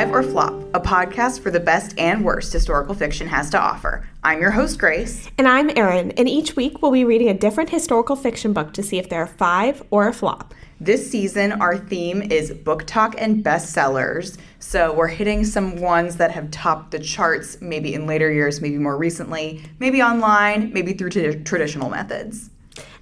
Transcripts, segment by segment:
Five or Flop, a podcast for the best and worst historical fiction has to offer. I'm your host, Grace. And I'm Erin, and each week we'll be reading a different historical fiction book to see if they're a five or a flop. This season, our theme is Booktok and Bestsellers. So we're hitting some ones that have topped the charts, maybe in later years, maybe more recently, maybe online, maybe through traditional methods.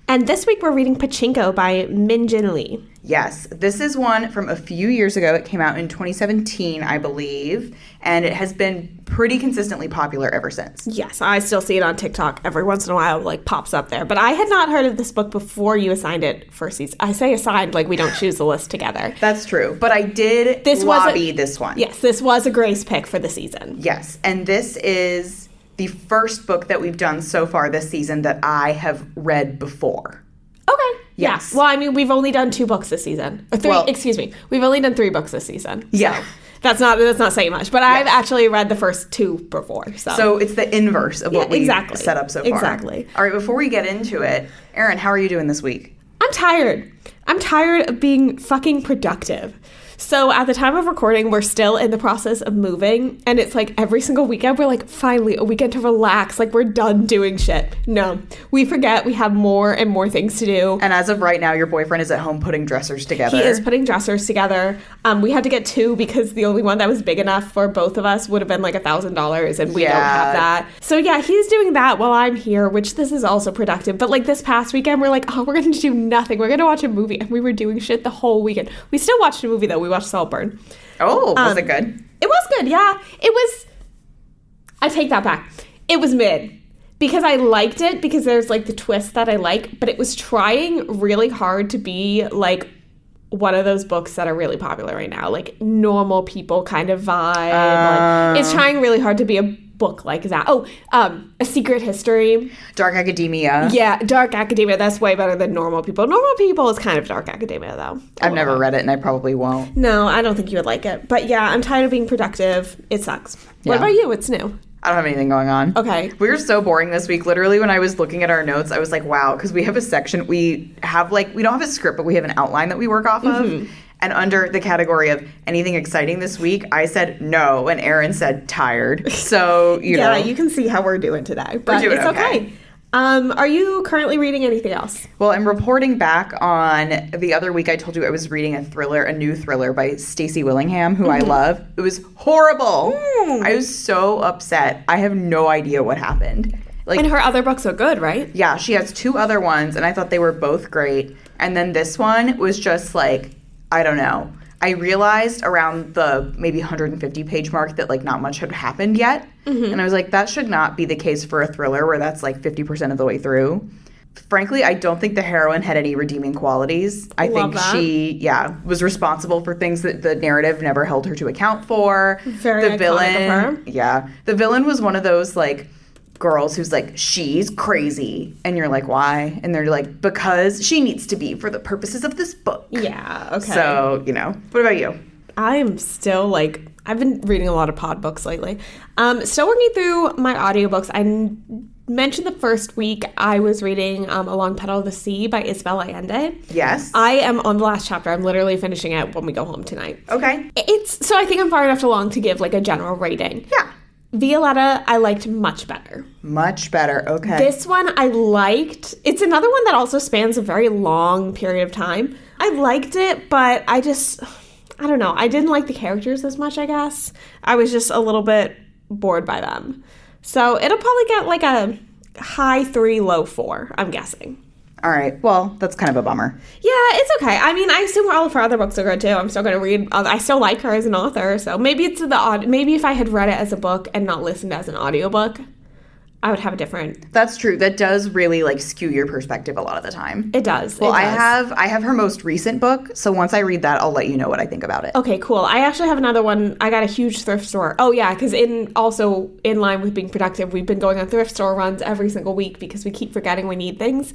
And this week we're reading Pachinko by Min Jin Lee. Yes, this is one from a few years ago. It came out in 2017, I believe, and it has been pretty consistently popular ever since. Yes, I still see it on TikTok. Every once in a while, like, pops up there. But I had not heard of this book before you assigned it for season. I say assigned, like we don't choose the list together. That's true, but I did lobby this one. Yes, this was a Grace pick for the season. Yes, and this is the first book that we've done so far this season that I have read before. Okay. Yes. Yeah. Well, I mean, we've only done 2 books this season. Or 3, excuse me. We've only done 3 books this season. Yeah. So that's not saying much, but I've actually read the first 2 before. So it's the inverse of what we set up so far. Exactly. All right, before we get into it, Erin, how are you doing this week? I'm tired. I'm tired of being fucking productive. So at the time of recording, we're still in the process of moving. And it's like every single weekend, we're like, finally, a weekend to relax. Like, we're done doing shit. No, we forget we have more and more things to do. And as of right now, your boyfriend is at home putting dressers together. He is putting dressers together. We had to get 2 because the only one that was big enough for both of us would have been like $1,000. And we don't have that. So yeah, he's doing that while I'm here, which this is also productive. But like this past weekend, we're like, oh, we're going to do nothing. We're going to watch a movie. And we were doing shit the whole weekend. We still watched a movie, though. We watched Saltburn. Oh, was it good? It was good, yeah. It was, I take that back. It was mid. Because I liked it, because there's like the twist that I like, but it was trying really hard to be like one of those books that are really popular right now, like normal people kind of vibe. Like, it's trying really hard to be a book like that. Oh, A Secret History. Dark Academia. Yeah, Dark Academia. That's way better than Normal People. Normal People is kind of Dark Academia, though. I've never read it, and I probably won't. No, I don't think you would like it. But yeah, I'm tired of being productive. It sucks. Yeah. What about you? What's new? I don't have anything going on. Okay. We were so boring this week. Literally, when I was looking at our notes, I was like, wow, because we have a section. We have we don't have a script, but we have an outline that we work off of. And under the category of anything exciting this week, I said no, and Erin said tired. So, you know. Yeah, you can see how we're doing today. But doing it's okay. Are you currently reading anything else? Well, I'm reporting back on the other week. I told you I was reading a new thriller by Stacey Willingham, who I love. It was horrible. I was so upset. I have no idea what happened. And her other books are good, right? Yeah, she has 2 other ones, and I thought they were both great. And then this one was just like, I don't know. I realized around the maybe 150-page mark that, like, not much had happened yet. And I was like, that should not be the case for a thriller where that's, like, 50% of the way through. Frankly, I don't think the heroine had any redeeming qualities. I think she, was responsible for things that the narrative never held her to account for. Very iconic of her. Yeah. The villain was one of those, like, girls who's like, she's crazy. And you're like, why? And they're like, because she needs to be for the purposes of this book. Yeah, okay. So, you know. What about you? I'm still like, I've been reading a lot of pod books lately. Still working through my audiobooks. I mentioned the first week I was reading A Long Petal of the Sea by Isabel Allende. Yes. I am on the last chapter. I'm literally finishing it when we go home tonight. Okay. So I think I'm far enough along to give like a general rating. Yeah. Violetta, I liked much better. Much better, okay. This one I liked. It's another one that also spans a very long period of time. I liked it, but I don't know. I didn't like the characters as much, I guess. I was just a little bit bored by them. So it'll probably get like a high 3, low 4, I'm guessing. All right. Well, that's kind of a bummer. Yeah, it's okay. I mean, I assume all of her other books are good, too. I'm still going to read. I still like her as an author, so maybe it's maybe if I had read it as a book and not listened as an audiobook, I would have a different... That's true. That does really, like, skew your perspective a lot of the time. It does. Well, I have her most recent book, so once I read that, I'll let you know what I think about it. Okay, cool. I actually have another one. I got a huge thrift store. Oh, yeah, because also in line with being productive, we've been going on thrift store runs every single week because we keep forgetting we need things.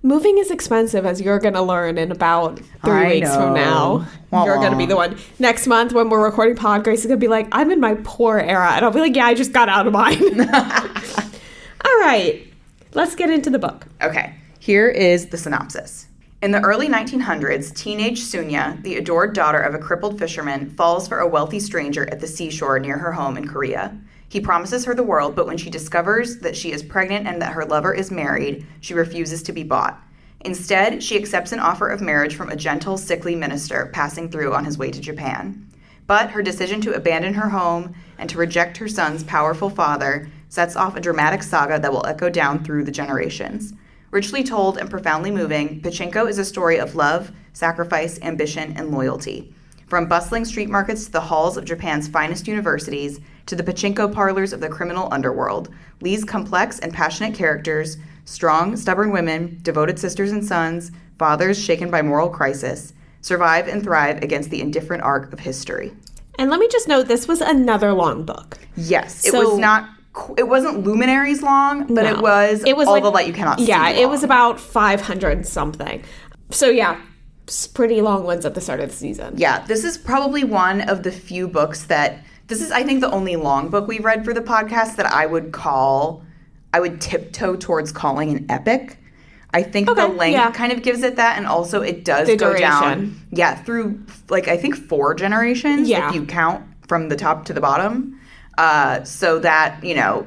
Moving is expensive, as you're going to learn in about 3 weeks from now. You're going to be the one. Next month, when we're recording pod, Grace is going to be like, I'm in my poor era. And I'll be like, yeah, I just got out of mine. All right. Let's get into the book. Okay. Here is the synopsis. In the early 1900s, teenage Sunya, the adored daughter of a crippled fisherman, falls for a wealthy stranger at the seashore near her home in Korea. He promises her the world, but when she discovers that she is pregnant and that her lover is married, she refuses to be bought. Instead, she accepts an offer of marriage from a gentle, sickly minister passing through on his way to Japan. But her decision to abandon her home and to reject her son's powerful father sets off a dramatic saga that will echo down through the generations. Richly told and profoundly moving, Pachinko is a story of love, sacrifice, ambition, and loyalty. From bustling street markets to the halls of Japan's finest universities to the pachinko parlors of the criminal underworld, Lee's complex and passionate characters, strong, stubborn women, devoted sisters and sons, fathers shaken by moral crisis, survive and thrive against the indifferent arc of history. And let me just note, this was another long book. Yes, it wasn't luminaries long, but it was all like, the light you cannot see. Yeah, it was about 500 something. So yeah, pretty long ones at the start of the season. Yeah, this is probably one of the few books that, this is I think the only long book we've read for the podcast that I would tiptoe towards calling an epic. I think the length kind of gives it that, and also it does go down. Yeah, through like I think 4 generations if you count from the top to the bottom. So that,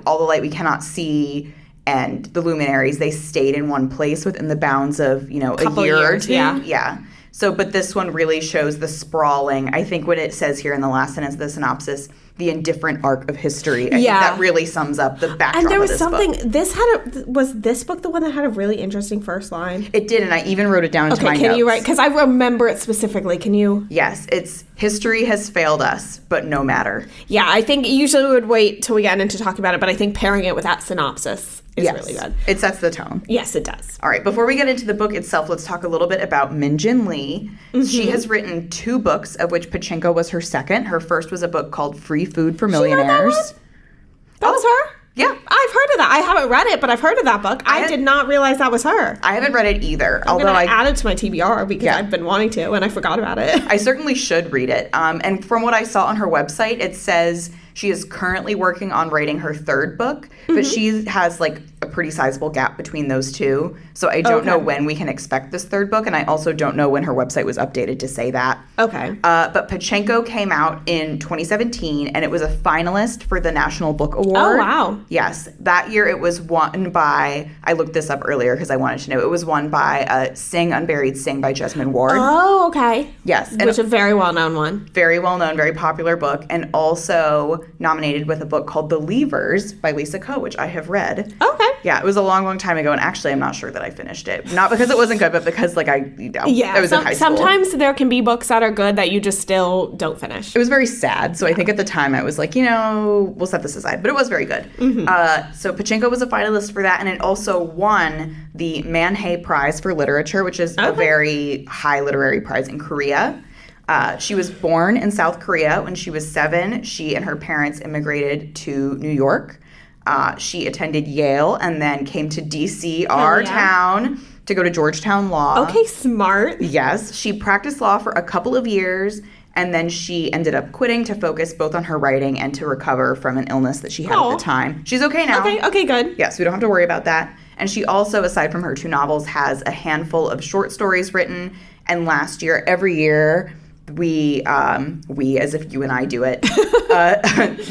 all the light we cannot see and the luminaries, they stayed in one place within the bounds of, a year or two. Yeah. So, but this one really shows the sprawling, I think what it says here in the last sentence of the synopsis, the indifferent arc of history. I think that really sums up the backdrop of this book. And there was something, was this book the one that had a really interesting first line? It did, and I even wrote it down into my notes. Okay, can you write, because I remember it specifically, can you? Yes, it's, history has failed us, but no matter. Yeah, I think usually we would wait till we get into talking about it, but I think pairing it with that synopsis is really good. It sets the tone. Yes, it does. All right, before we get into the book itself, let's talk a little bit about Min-Jin Lee. Mm-hmm. She has written 2 books, of which Pachinko was her second. Her first was a book called Free Food for Millionaires. That was her? Yeah. I've heard of that. I haven't read it, but I've heard of that book. I did not realize that was her. I haven't read it either. I'm going to add it to my TBR because I've been wanting to, and I forgot about it. I certainly should read it. And from what I saw on her website, it says she is currently working on writing her 3rd book, but she has like a pretty sizable gap between those 2. So I don't know when we can expect this 3rd book, and I also don't know when her website was updated to say that. Okay. But Pachinko came out in 2017, and it was a finalist for the National Book Award. Oh, wow. Yes. That year it was won by, I looked this up earlier because I wanted to know, it was won by Sing Unburied Sing by Jesmyn Ward. Oh, okay. Yes. Which is a very well-known one. Very well-known, very popular book, and also nominated with a book called The Leavers by Lisa Ko, which I have read. Okay. Yeah, it was a long, long time ago, and actually I'm not sure that I finished it. Not because it wasn't good, but because I was in high school. Sometimes there can be books that are good that you just still don't finish. It was very sad, so I think at the time I was like, we'll set this aside, but it was very good. Mm-hmm. So Pachinko was a finalist for that, and it also won the Man-Hae Prize for Literature, which is a very high literary prize in Korea. She was born in South Korea. When she was 7, she and her parents immigrated to New York. She attended Yale and then came to D.C., our town, to go to Georgetown Law. Okay, smart. Yes. She practiced law for a couple of years, and then she ended up quitting to focus both on her writing and to recover from an illness that she had at the time. She's okay now. Okay, good. Yes, we don't have to worry about that. And she also, aside from her 2 novels, has a handful of short stories written. And last year, every year, we as if you and I do it,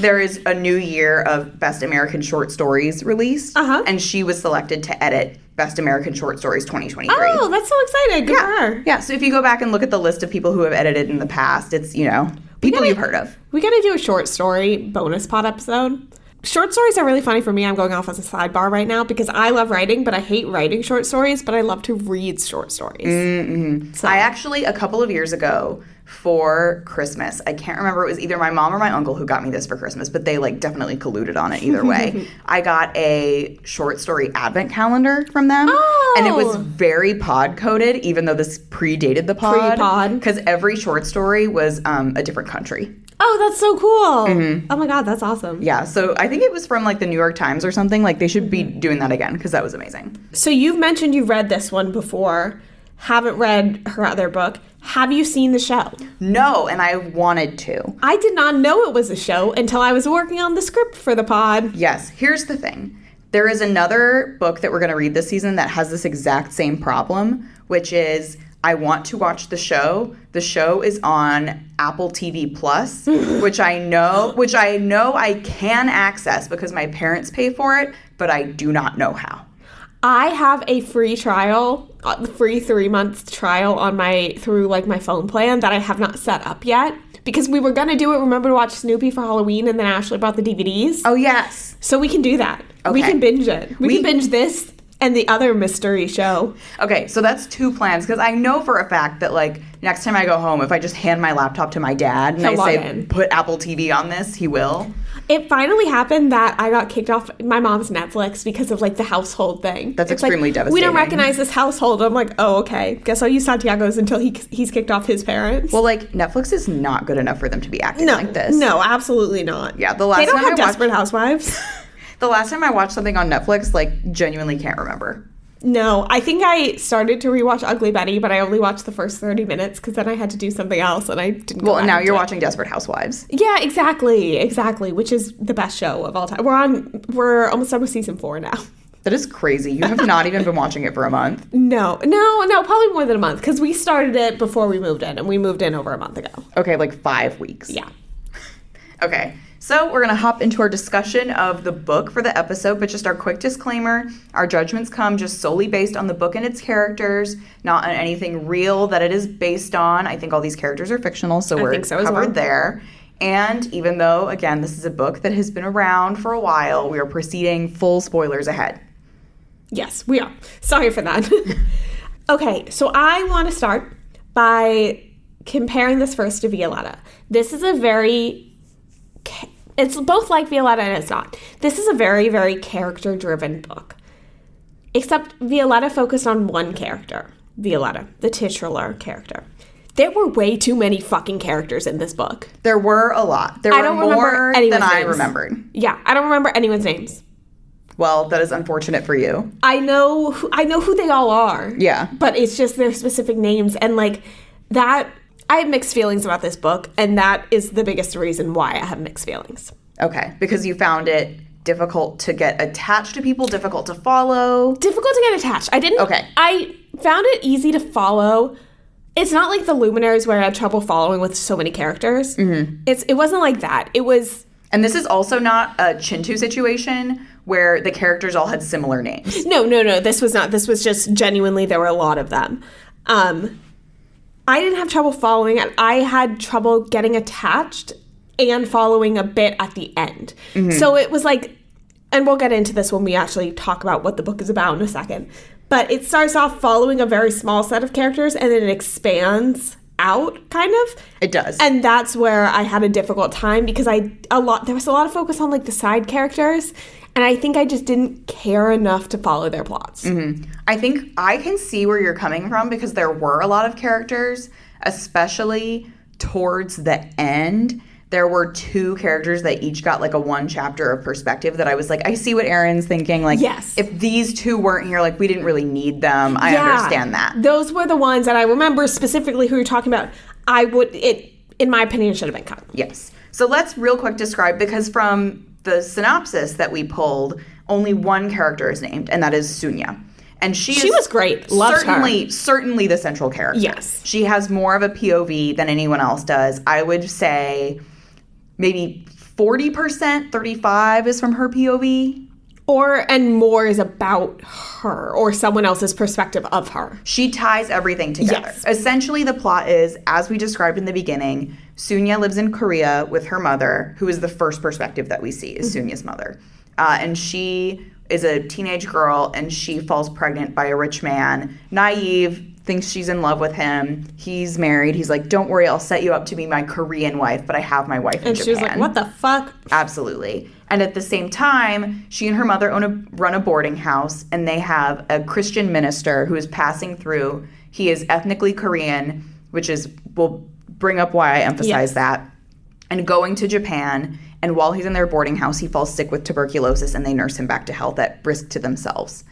there is a new year of Best American Short Stories released, and she was selected to edit Best American Short Stories 2023. Oh, that's so exciting. Good for her. Yeah, so if you go back and look at the list of people who have edited in the past, it's, people you've heard of. We got to do a short story bonus pod episode. Short stories are really funny for me. I'm going off as a sidebar right now because I love writing, but I hate writing short stories, but I love to read short stories. Mm-hmm. So. I actually, a couple of years ago, for Christmas, I can't remember, it was either my mom or my uncle who got me this for Christmas, but they definitely colluded on it either way. I got a short story advent calendar from them, and it was very pod coded, even though this predated the pod. Because every short story was a different country. Oh, that's so cool. Mm-hmm. Oh my God, that's awesome. Yeah, so I think it was from the New York Times or something. They should be doing that again because that was amazing. So you've mentioned you read this one before, haven't read her other book. Have you seen the show? No, and I wanted to. I did not know it was a show until I was working on the script for the pod. Yes, here's the thing. There is another book that we're going to read this season that has this exact same problem, which is I want to watch the show. The show is on Apple TV Plus, which I know I can access because my parents pay for it, but I do not know how. I have a free trial, free 3-month trial on through my phone plan that I have not set up yet because we were going to do it. Remember to watch Snoopy for Halloween and then Ashley brought the DVDs? Oh, yes. So we can do that. Okay. We can binge it. We can binge this and the other mystery show. Okay, so that's 2 plans because I know for a fact that next time I go home, if I just hand my laptop to my dad and I say, put Apple TV on this, he will. It finally happened that I got kicked off my mom's Netflix because of the household thing. That's extremely devastating. We don't recognize this household. I'm like, oh, okay. Guess I'll use Santiago's until he's kicked off his parents. Well, Netflix is not good enough for them to be acting like this. No, absolutely not. Yeah, they don't have Desperate Housewives. The last time I watched something on Netflix, genuinely can't remember. No, I think I started to rewatch Ugly Betty, but I only watched the first 30 minutes because then I had to do something else and I didn't go back now you're watching Desperate Housewives. Yeah, exactly, which is the best show of all time. We're almost done with season 4 now. That is crazy. You have not even been watching it for a month. No, probably more than a month because we started it before we moved in and we moved in over a month ago. Okay, 5 weeks. Yeah. Okay. So we're going to hop into our discussion of the book for the episode, but just our quick disclaimer, our judgments come just solely based on the book and its characters, not on anything real that it is based on. I think all these characters are fictional, so we're covered there. And even though, again, this is a book that has been around for a while, we are proceeding full spoilers ahead. Yes, we are. Sorry for that. Okay, so I want to start by comparing this first to Violetta. This is it's both like Violetta and it's not. This is a very, very character-driven book. Except Violetta focused on one character. Violetta, the titular character. There were way too many fucking characters in this book. There were a lot. There were more than I remembered. Yeah, I don't remember anyone's names. Well, that is unfortunate for you. I know who they all are. Yeah. But it's just their specific names and that... I have mixed feelings about this book, and that is the biggest reason why I have mixed feelings. Okay, because you found it difficult to get attached to people, difficult to follow? Difficult to get attached. I found it easy to follow. It's not like the Luminaries where I had trouble following with so many characters. Mm-hmm. It wasn't like that. It was... And this is also not a Chintu situation where the characters all had similar names. No. This was not. This was just genuinely there were a lot of them. I didn't have trouble following it. I had trouble getting attached and following a bit at the end. Mm-hmm. So it was and we'll get into this when we actually talk about what the book is about in a second. But it starts off following a very small set of characters and then it expands out, kind of. It does. And that's where I had a difficult time because there was a lot of focus on the side characters. And I think I just didn't care enough to follow their plots. Mm-hmm. I think I can see where you're coming from because there were a lot of characters, especially towards the end. There were 2 characters that each got a 1 chapter of perspective that I was I see what Erin's thinking. Yes. If these 2 weren't here, we didn't really need them. I understand that. Those were the ones that I remember specifically who you're talking about. In my opinion, should have been cut. Yes. So let's real quick describe, because from the synopsis that we pulled, only one character is named, and that is Sunya. And she was great. Loved her. Certainly the central character. Yes. She has more of a POV than anyone else does. I would say maybe 40%, 35% is from her POV. And more is about her or someone else's perspective of her. She ties everything together. Yes. Essentially, the plot is, as we described in the beginning, Sunya lives in Korea with her mother, who is the first perspective that we see, is Sunya's mother. And she is a teenage girl, and she falls pregnant by a rich man. Naive, thinks she's in love with him. He's married. He's like, don't worry, I'll set you up to be my Korean wife, but I have my wife in Japan. And she was like, what the fuck? Absolutely. And at the same time, she and her mother run a boarding house, and they have a Christian minister who is passing through. He is ethnically Korean, we'll bring up why I emphasize that, and going to Japan. And while he's in their boarding house, he falls sick with tuberculosis, and they nurse him back to health at risk to themselves.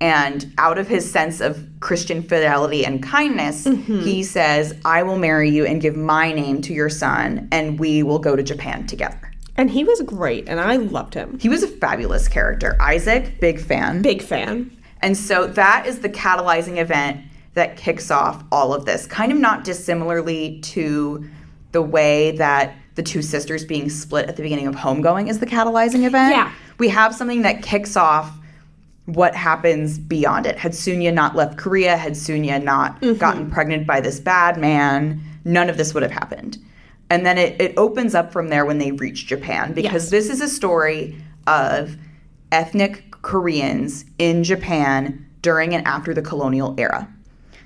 And out of his sense of Christian fidelity and kindness, he says, I will marry you and give my name to your son, and we will go to Japan together. And he was great, and I loved him. He was a fabulous character. Isaac, big fan. Big fan. And so that is the catalyzing event that kicks off all of this. Kind of not dissimilarly to the way that the two sisters being split at the beginning of Homegoing is the catalyzing event. Yeah. We have something that kicks off what happens beyond it. Had Sunya not left Korea, had Sunya not gotten pregnant by this bad man, none of this would have happened. And then it opens up from there when they reach Japan, because this is a story of ethnic Koreans in Japan during and after the colonial era.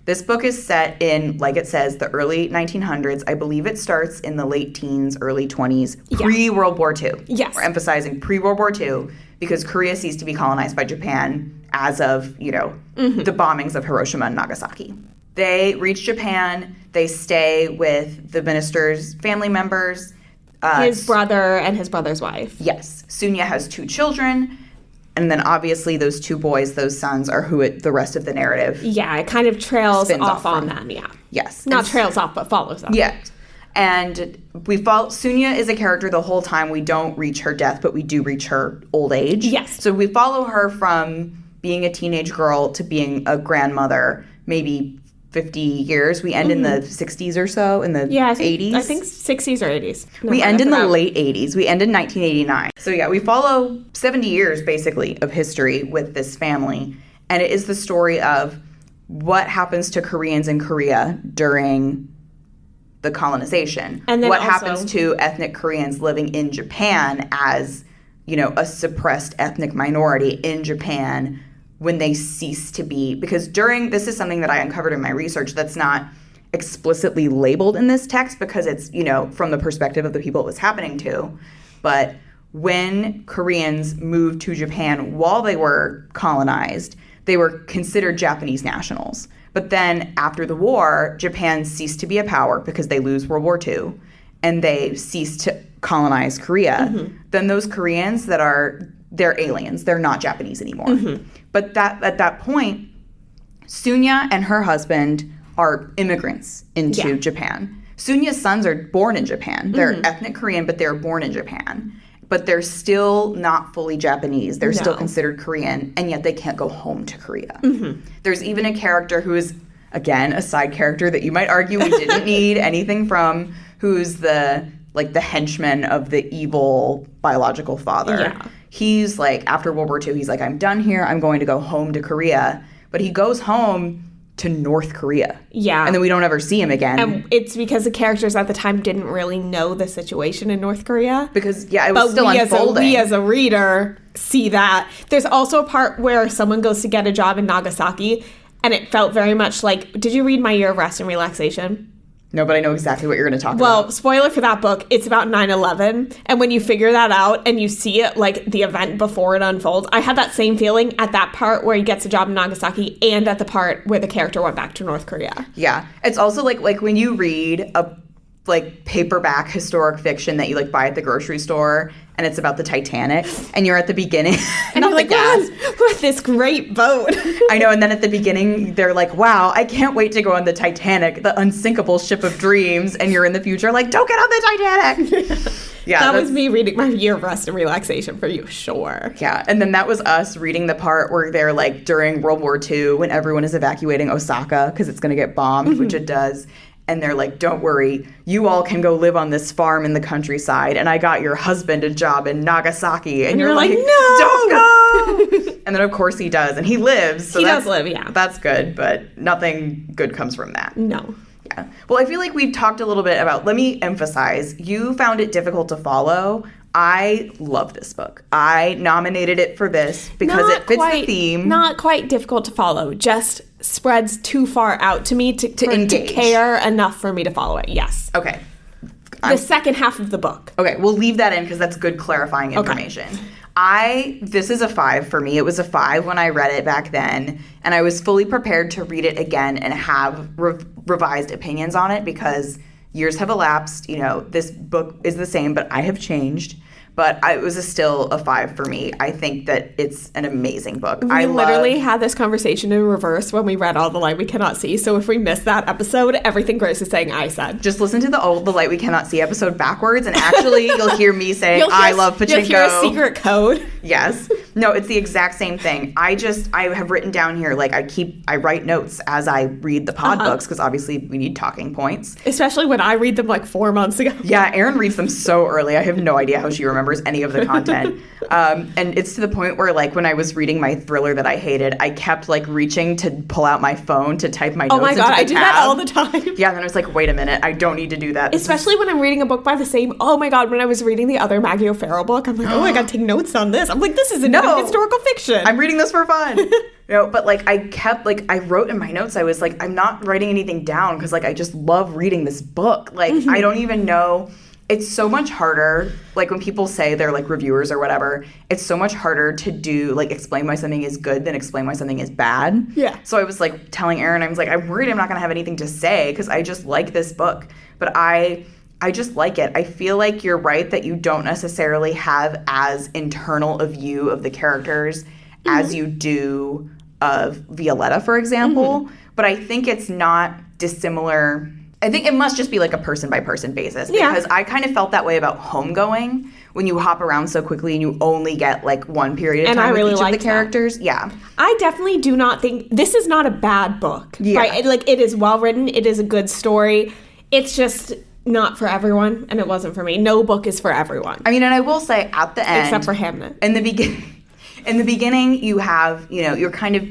This book is set in, like it says, the early 1900s. I believe it starts in the late teens, early 20s, pre-World War II. Yes. We're emphasizing pre-World War II because Korea ceased to be colonized by Japan as of, the bombings of Hiroshima and Nagasaki. They reach Japan. They stay with the minister's family members. His brother and his brother's wife. Yes. Sunya has 2 children. And then obviously those 2 boys, those sons, are who the rest of the narrative. Yeah, it kind of trails spins off on from. them, yeah. Yes. Not trails off, but follows them. Yeah. And we follow, Sunya is a character the whole time. We don't reach her death, but we do reach her old age. Yes. So we follow her from being a teenage girl to being a grandmother, maybe 50 years. We end in the 60s or so, in the 80s. I think 60s or 80s. No, we end in the late 80s. We end in 1989. So yeah, we follow 70 years, basically, of history with this family. And it is the story of what happens to Koreans in Korea during the colonization. And then what also happens to ethnic Koreans living in Japan as, a suppressed ethnic minority in Japan when they cease to be, because this is something that I uncovered in my research that's not explicitly labeled in this text because it's, from the perspective of the people it was happening to. But when Koreans moved to Japan while they were colonized, they were considered Japanese nationals. But then after the war, Japan ceased to be a power because they lose World War II and they ceased to colonize Korea. Then those Koreans they're aliens. They're not Japanese anymore. But at that point, Sunya and her husband are immigrants into Japan. Sunya's sons are born in Japan. They're ethnic Korean, but they're born in Japan. But they're still not fully Japanese. They're still considered Korean, and yet they can't go home to Korea. There's even a character who is, again, a side character that you might argue we didn't need anything from, who's the henchman of the evil biological father. Yeah. He's after World War II, he's I'm done here. I'm going to go home to Korea. But he goes home to North Korea. Yeah. And then we don't ever see him again. And it's because the characters at the time didn't really know the situation in North Korea. Because, it was still unfolding. But we as a reader see that. There's also a part where someone goes to get a job in Nagasaki, and it felt very much did you read My Year of Rest and Relaxation? No, but I know exactly what you're going to talk about. Well, spoiler for that book, it's about 9/11. And when you figure that out and you see it, the event before it unfolds, I had that same feeling at that part where he gets a job in Nagasaki and at the part where the character went back to North Korea. Yeah. It's also like when you read a paperback historic fiction that you buy at the grocery store and it's about the Titanic and you're at the beginning and you're we're this great boat. I know. And then at the beginning they're wow, I can't wait to go on the Titanic, the unsinkable ship of dreams, and you're in the future don't get on the Titanic. Yeah, that was me reading My Year of Rest and Relaxation for you, sure. Yeah, and then that was us reading the part where they're during World War II when everyone is evacuating Osaka because it's going to get bombed, which it does. And they're don't worry, you all can go live on this farm in the countryside, and I got your husband a job in Nagasaki. And you're no! Don't go! And then, of course, he does, and he lives. So he does live, yeah. That's good, but nothing good comes from that. No. Yeah. Well, I feel like we've talked a little bit about, let me emphasize, you found it difficult to follow. I love this book. I nominated it for this because it fits the theme. Not quite difficult to follow, just spreads too far out to me to care enough for me to follow it. Yes. Okay. The second half of the book. Okay, we'll leave that in because that's good clarifying information. This is a 5 for me. It was a 5 when I read it back then, and I was fully prepared to read it again and have revised opinions on it because years have elapsed. This book is the same, but I have changed. but it was still a 5 for me. I think that it's an amazing book. We literally had this conversation in reverse when we read All the Light We Cannot See. So if we missed that episode, everything Grace is saying, I said. Just listen to the Light We Cannot See episode backwards, and actually you'll hear me saying, I love Pachinko. You'll hear a secret code. Yes. No, it's the exact same thing. I have written down here, like, I write notes as I read the pod books, because obviously we need talking points. Especially when I read them like 4 months ago. Yeah, Erin reads them so early. I have no idea how she remembers any of the content. And it's to the point where, like, when I was reading my thriller that I hated, I kept, like, reaching to pull out my phone to type my notes into the tab. Oh my God, I do that all the time. Yeah, then I was like, wait a minute, I don't need to do that. Especially when I'm reading a book by the same, oh my God, when I was reading the other Maggie O'Farrell book, I'm like, oh, I gotta take notes on this. I'm like, this is another historical fiction. I'm reading this for fun. But, like, I wrote in my notes, I was like, I'm not writing anything down because, like, I just love reading this book. Like, I don't even know. It's so much harder, like, when people say they're, like, reviewers or whatever, it's so much harder to do, like, explain why something is good than explain why something is bad. Yeah. So I was, like, telling Erin, I was like, I'm worried I'm not going to have anything to say because I just like this book. But I just like it. I feel like you're right that you don't necessarily have as internal a view of the characters as you do of Violetta, for example. But I think it's not dissimilar. I think it must just be like a person-by-person basis because I kind of felt that way about Homegoing when you hop around so quickly and you only get like one period of time with each of the characters. That. Yeah. I definitely do not think... This is not a bad book. Yeah. Right? Like, it is well-written. It is a good story. It's just not for everyone, and it wasn't for me. No book is for everyone. I mean, and I will say at the end... Except for Hamnet. In the beginning, you have, you're kind of...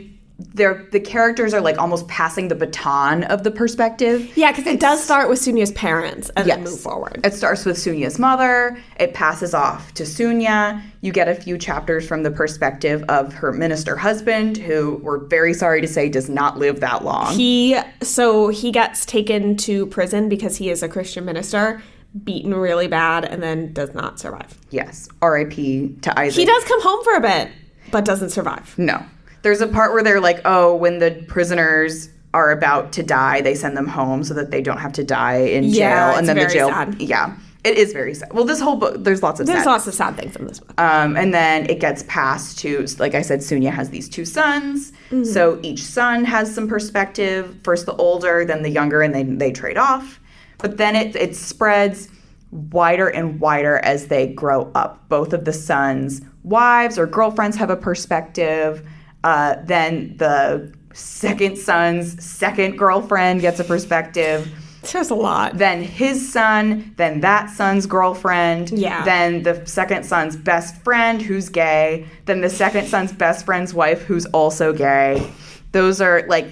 The characters are like almost passing the baton of the perspective. Yeah, because it does start with Sunya's parents and then move forward. It starts with Sunya's mother. It passes off to Sunya. You get a few chapters from the perspective of her minister husband, who we're very sorry to say does not live that long. He gets taken to prison because he is a Christian minister, beaten really bad, and then does not survive. Yes. R.I.P. to Isaac. He does come home for a bit, but doesn't survive. No. There's a part where they're like, oh, when the prisoners are about to die, they send them home so that they don't have to die in jail. Yeah, and then very the jail. Sad. Yeah, it is very sad. Well, this whole book, there's lots of sad things in this book. And then it gets passed to, like I said, Sunya has these 2 sons. Mm-hmm. So each son has some perspective. First the older, then the younger, and they trade off. But then it spreads wider and wider as they grow up. Both of the sons' wives or girlfriends have a perspective. Then the second son's second girlfriend gets a perspective. There's a lot. Then his son, then that son's girlfriend. Yeah. Then the second son's best friend, who's gay. Then the second son's best friend's wife, who's also gay. Those are, like,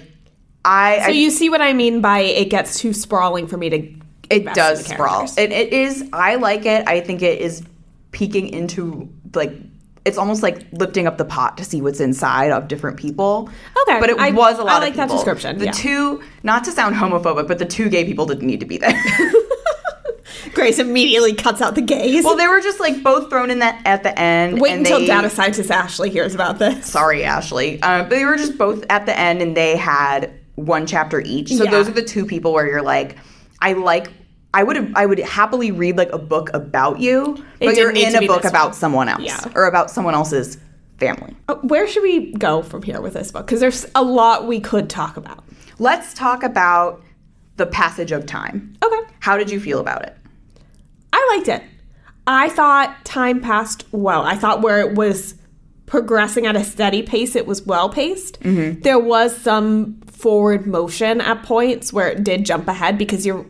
So you see what I mean by it gets too sprawling for me to It does sprawl. It is, I like it. I think it is peeking into, like, it's almost like lifting up the pot to see what's inside of different people. Okay. But it was a lot of people. I like that description. The 2, not to sound homophobic, but the 2 gay people didn't need to be there. Grace immediately cuts out the gays. Well, they were just like both thrown in that at the end. Wait until data scientist Ashley hears about this. Sorry, Ashley. But they were just both at the end and they had 1 chapter each. So those are the 2 people where you're like, I would happily read like a book about you, but you're in a book about someone else or about someone else's family. Where should we go from here with this book? Because there's a lot we could talk about. Let's talk about the passage of time. Okay. How did you feel about it? I liked it. I thought time passed well. I thought where it was progressing at a steady pace, it was well paced. Mm-hmm. There was some forward motion at points where it did jump ahead because you're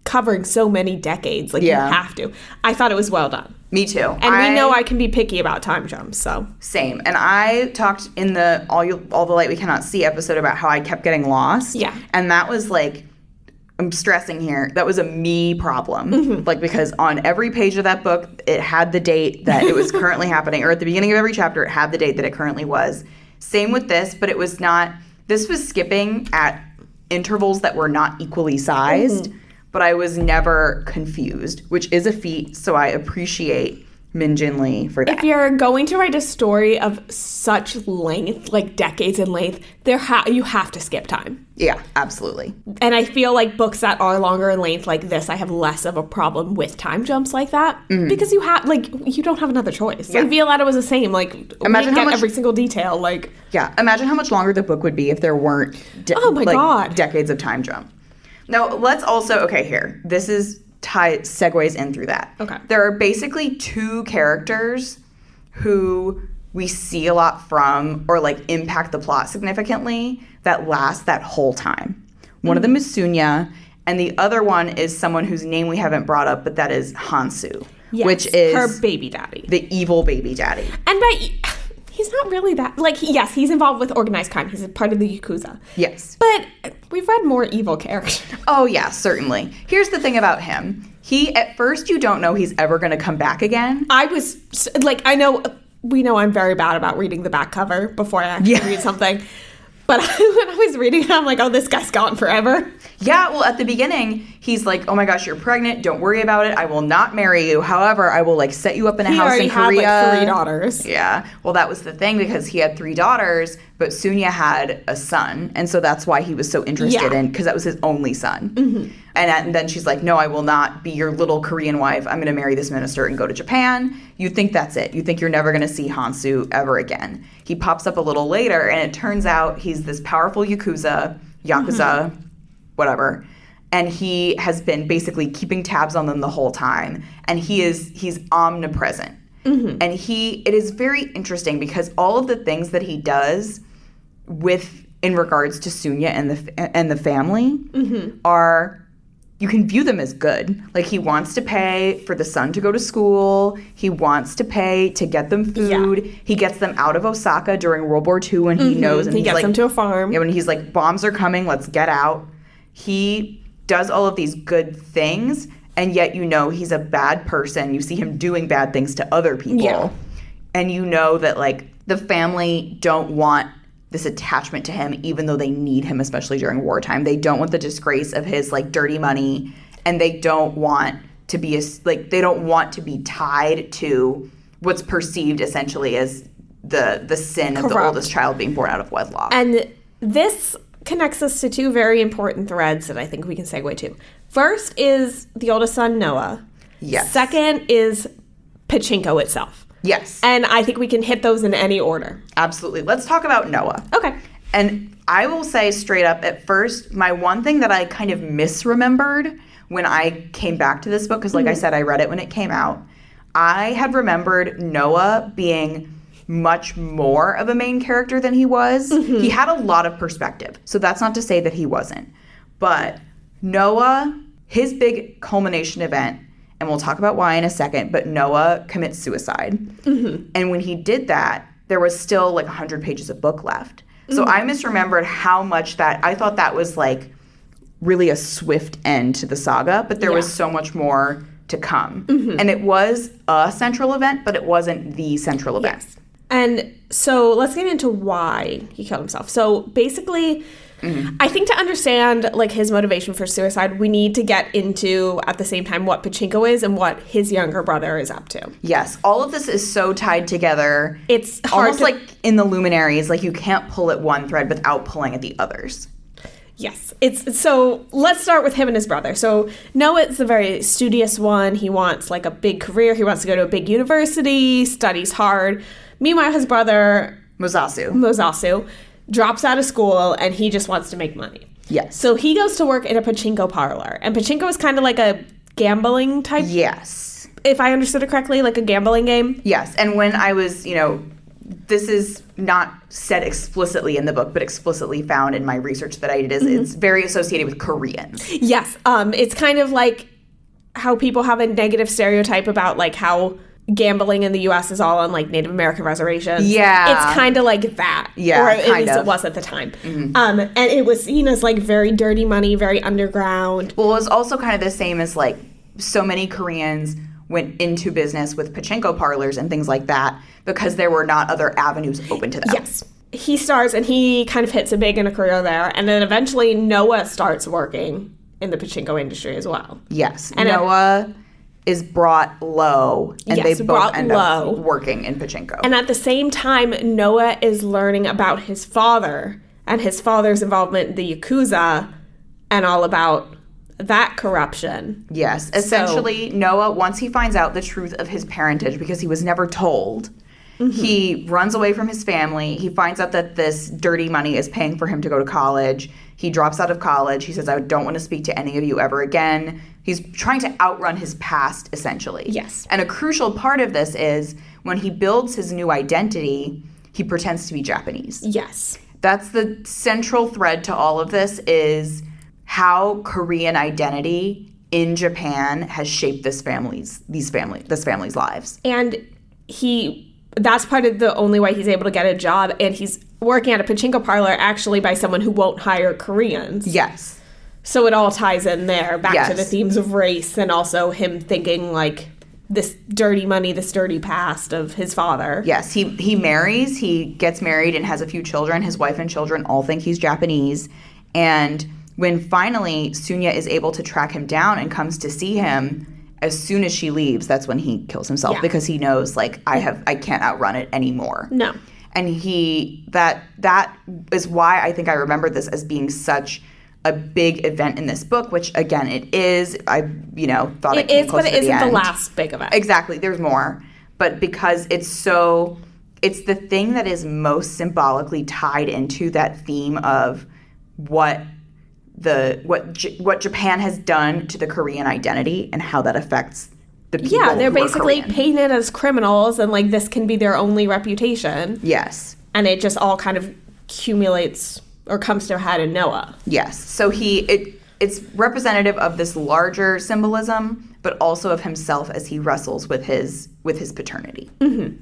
covering so many decades. Like, you have to. I thought it was well done. Me too. And we know I can be picky about time jumps, so. Same. And I talked in the All the Light We Cannot See episode about how I kept getting lost. Yeah. And that was like, I'm stressing here, that was a me problem. Mm-hmm. Like, because on every page of that book, it had the date that it was currently happening. Or at the beginning of every chapter, it had the date that it currently was. Same with this, but it was not, this was skipping at intervals that were not equally sized. Mm-hmm. But I was never confused, which is a feat, so I appreciate Min Jin Lee for that. If you're going to write a story of such length, like decades in length, you have to skip time. Yeah, absolutely. And I feel like books that are longer in length like this, I have less of a problem with time jumps like that. Because you don't have another choice. Yeah. Like Violetta was the same. Like, imagine we how get much, every single detail. Like, yeah, imagine how much longer the book would be if there weren't God, decades of time jump. Now, let's also, here. This is segues in through that. Okay. There are basically two characters who we see a lot from or like impact the plot significantly that last that whole time. One of them is Sunya, and the other one is someone whose name we haven't brought up, but that is Hansu, which is her baby daddy. The evil baby daddy. And he's not really that, like, yes, he's involved with organized crime. He's a part of the Yakuza. Yes. But we've read more evil characters. Oh, yeah, certainly. Here's the thing about him. At first, you don't know he's ever going to come back again. I was, like, we know I'm very bad about reading the back cover before I actually read something. But when I was reading it, I'm like, oh, this guy's gone forever. Yeah, well, at the beginning, he's like, oh my gosh, you're pregnant. Don't worry about it. I will not marry you. However, I will, like, set you up in a house in Korea. He already had, like, 3 daughters. Yeah. Well, that was the thing because he had 3 daughters, but Sunya had a son. And so that's why he was so interested in, because that was his only son. Mm-hmm. And then she's like, no, I will not be your little Korean wife. I'm going to marry this minister and go to Japan. You think that's it. You think you're never going to see Hansu ever again. He pops up a little later, and it turns out he's this powerful Yakuza, whatever. And he has been basically keeping tabs on them the whole time. And he's omnipresent. Mm-hmm. And it is very interesting because all of the things that he does in regards to Sunya and the family are, you can view them as good. Like, he wants to pay for the son to go to school. He wants to pay to get them food. Yeah. He gets them out of Osaka during World War II when he knows. And he gets them to a farm. Yeah, when he's like, bombs are coming, let's get out. He does all of these good things, and yet he's a bad person. You see him doing bad things to other people. Yeah. And you know that, like, the family don't want this attachment to him, even though they need him, especially during wartime. They don't want the disgrace of his, like, dirty money, and they don't want to be tied to what's perceived essentially as the sin of the oldest child being born out of wedlock. And this connects us to 2 very important threads that I think we can segue to. First is the oldest son, Noah. Yes. Second is Pachinko itself. Yes. And I think we can hit those in any order. Absolutely. Let's talk about Noah. Okay. And I will say straight up, at first, my one thing that I kind of misremembered when I came back to this book, because like I said, I read it when it came out, I had remembered Noah being much more of a main character than he was. Mm-hmm. He had a lot of perspective. So that's not to say that he wasn't. But Noah, his big culmination event, and we'll talk about why in a second, but Noah commits suicide. Mm-hmm. And when he did that, there was still like 100 pages of book left. So I misremembered how much I thought that was like really a swift end to the saga, but there was so much more to come. Mm-hmm. And it was a central event, but it wasn't the central event. Yes. And so let's get into why he killed himself. So basically, I think to understand like his motivation for suicide, we need to get into at the same time what Pachinko is and what his younger brother is up to. Yes, all of this is so tied together. It's hard almost like in the Luminaries, like you can't pull at one thread without pulling at the others. Yes. So let's start with him and his brother. So Noah's the very studious one. He wants like a big career. He wants to go to a big university, studies hard. Meanwhile, his brother Mozasu drops out of school and he just wants to make money. Yes. So he goes to work in a pachinko parlor. And pachinko is kind of like a gambling type. Yes. If I understood it correctly, like a gambling game. Yes. And when I was, this is not said explicitly in the book, but explicitly found in my research that I did, is it's very associated with Koreans. Yes. It's kind of like how people have a negative stereotype about like how gambling in the U.S. is all on like Native American reservations. Yeah. It's kind of like that. Yeah, or at least it was at the time. Mm-hmm. And it was seen as like very dirty money, very underground. Well, it was also kind of the same as like so many Koreans went into business with pachinko parlors and things like that because there were not other avenues open to them. Yes. He starts and he kind of hits a big in a career there. And then eventually Noah starts working in the pachinko industry as well. Yes. And Noah is brought low, and Yes, they both brought end low. up working in Pachinko. And at the same time, Noah is learning about his father and his father's involvement in the Yakuza and all about that corruption. Yes. Essentially, Noah, once he finds out the truth of his parentage, because he was never told, he runs away from his family. He finds out that this dirty money is paying for him to go to college. He drops out of college. He says, I don't want to speak to any of you ever again. He's trying to outrun his past, essentially. Yes. And a crucial part of this is when he builds his new identity, he pretends to be Japanese. Yes. That's the central thread to all of this, is how Korean identity in Japan has shaped this family's lives. And that's part of the only way he's able to get a job. And he's working at a pachinko parlor actually by someone who won't hire Koreans. Yes. So it all ties in there back Yes. to the themes of race and also him thinking like this dirty money, this dirty past of his father. Yes, he gets married and has a few children. His wife and children all think he's Japanese. And when finally Sunya is able to track him down and comes to see him, as soon as she leaves, that's when he kills himself, because he knows, like, I can't outrun it anymore. No. And that is why I think I remember this as being such a big event in this book, which again it is. I thought it came close to the end. But it isn't the last big event. Exactly. There's more, but because it's the thing that is most symbolically tied into that theme of what Japan has done to the Korean identity and how that affects the people. Yeah, they're who are basically Korean. painted as criminals, and like this can be their only reputation. Yes. And it just all kind of accumulates or comes to a head in Noah. Yes. So it's representative of this larger symbolism, but also of himself as he wrestles with his paternity. Mm-hmm.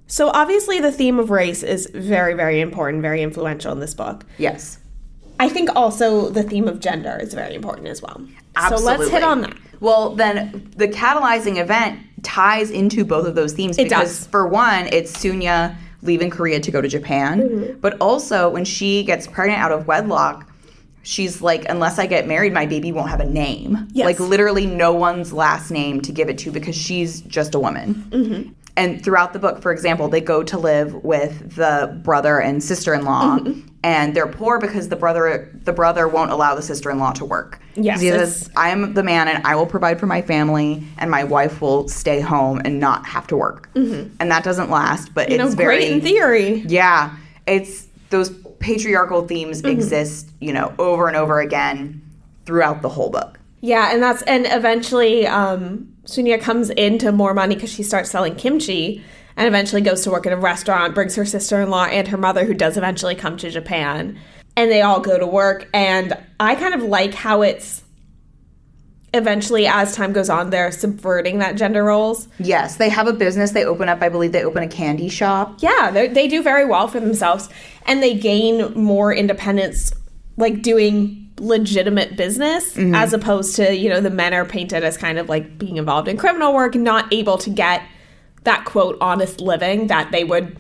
So obviously the theme of race is very, very important, very influential in this book. Yes. I think also the theme of gender is very important as well. Absolutely. So let's hit on that. Well, then the catalyzing event ties into both of those themes. It because does. For one, it's Sunya leaving Korea to go to Japan. But also, when she gets pregnant out of wedlock, she's like, unless I get married, my baby won't have a name. Yes. Like, literally no one's last name to give it to because she's just a woman. And throughout the book, for example, they go to live with the brother and sister-in-law, and they're poor because the brother won't allow the sister-in-law to work. Yes, He says, I'm the man, and I will provide for my family, and my wife will stay home and not have to work. And that doesn't last, but it's very... great in theory. Yeah. It's those patriarchal themes exist, over and over again throughout the whole book. Yeah, and eventually Sunya comes into more money because she starts selling kimchi and eventually goes to work in a restaurant, brings her sister-in-law and her mother, who does eventually come to Japan, and they all go to work. And I kind of like how it's eventually, as time goes on, they're subverting that gender roles. Yes, they have a business. I believe they open a candy shop. Yeah, they do very well for themselves, and they gain more independence, like doing legitimate business, as opposed to, the men are painted as kind of like being involved in criminal work and not able to get that, quote, honest living that they would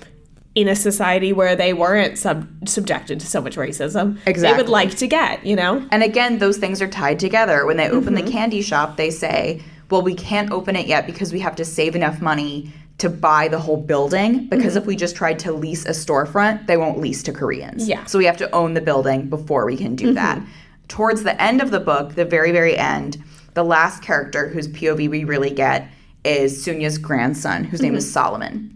in a society where they weren't subjected to so much racism. Exactly. They would like to get, And again, those things are tied together. When they open the candy shop, they say, well, we can't open it yet because we have to save enough money to buy the whole building, because if we just tried to lease a storefront, they won't lease to Koreans. Yeah. So we have to own the building before we can do that. Towards the end of the book, the very, very end, the last character whose POV we really get is Sunya's grandson, whose name is Solomon.